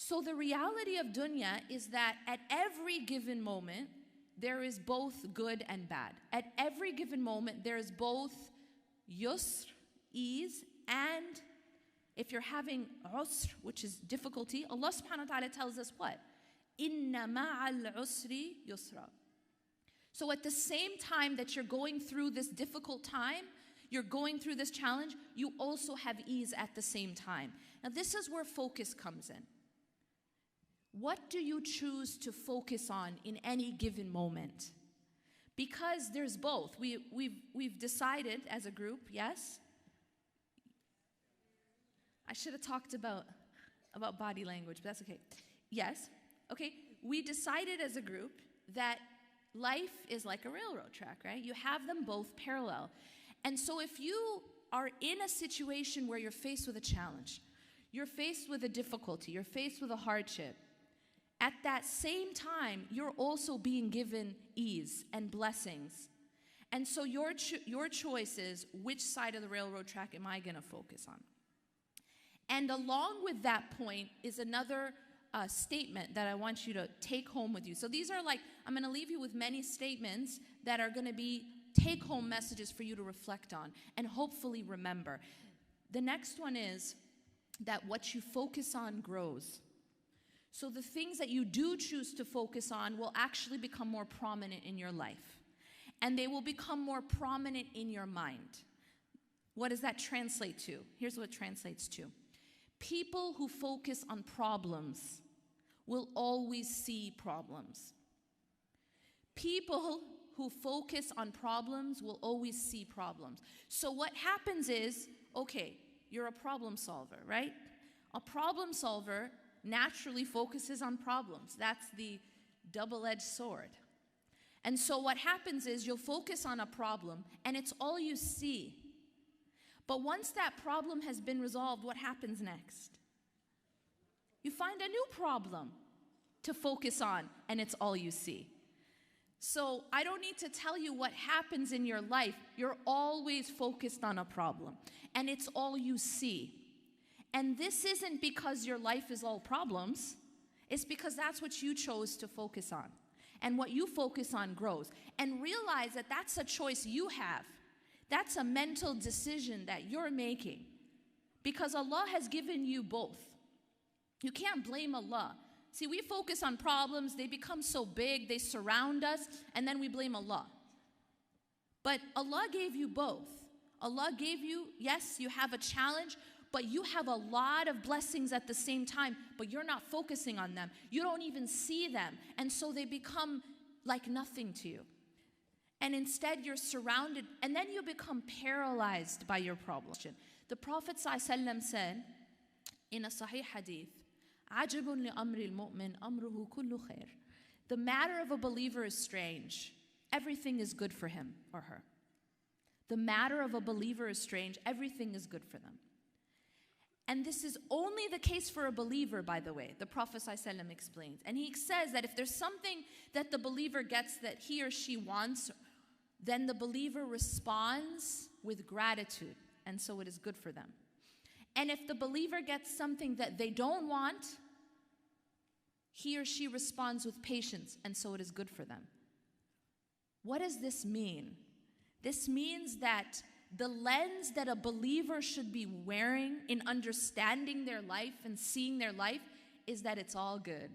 So the reality of dunya is that at every given moment, there is both good and bad. At every given moment, there is both yusr, ease, and if you're having usr, which is difficulty, Allah subhanahu wa ta'ala tells us what? Inna ma'al usri yusra. So at the same time that you're going through this difficult time, you're going through this challenge, you also have ease at the same time. Now this is where focus comes in. What do you choose to focus on in any given moment? Because there's both. We've decided as a group, yes? I should have talked about body language, but that's okay. Yes, okay. We decided as a group that life is like a railroad track, right? You have them both parallel. And so if you are in a situation where you're faced with a challenge, you're faced with a difficulty, you're faced with a hardship, at that same time, you're also being given ease and blessings. And so your choice is, which side of the railroad track am I going to focus on? And along with that point is another statement that I want you to take home with you. So these are like, I'm going to leave you with many statements that are going to be take-home messages for you to reflect on and hopefully remember. The next one is that what you focus on grows. So the things that you do choose to focus on will actually become more prominent in your life. And they will become more prominent in your mind. What does that translate to? Here's what it translates to. People who focus on problems will always see problems. People who focus on problems will always see problems. So what happens is, okay, you're a problem solver, right? A problem solver naturally focuses on problems. That's the double-edged sword. And so what happens is you'll focus on a problem and it's all you see. But once that problem has been resolved, what happens next? You find a new problem to focus on and it's all you see. So I don't need to tell you what happens in your life. You're always focused on a problem and it's all you see. And this isn't because your life is all problems. It's because that's what you chose to focus on. And what you focus on grows. And realize that that's a choice you have. That's a mental decision that you're making. Because Allah has given you both. You can't blame Allah. See, we focus on problems. They become so big. They surround us. And then we blame Allah. But Allah gave you both. Allah gave you, yes, you have a challenge, but you have a lot of blessings at the same time, but you're not focusing on them. You don't even see them. And so they become like nothing to you. And instead you're surrounded, and then you become paralyzed by your problem. The Prophet ﷺ said in a Sahih Hadith, عَجَبٌ لِأَمْرِ الْمُؤْمِنِ أَمْرُهُ كُلُّ خَيْرٍ. The matter of a believer is strange. Everything is good for him or her. The matter of a believer is strange. Everything is good for them. And this is only the case for a believer, by the way, the Prophet ﷺ explains. And he says that if there's something that the believer gets that he or she wants, then the believer responds with gratitude, and so it is good for them. And if the believer gets something that they don't want, he or she responds with patience, and so it is good for them. What does this mean? This means that the lens that a believer should be wearing in understanding their life and seeing their life is that it's all good.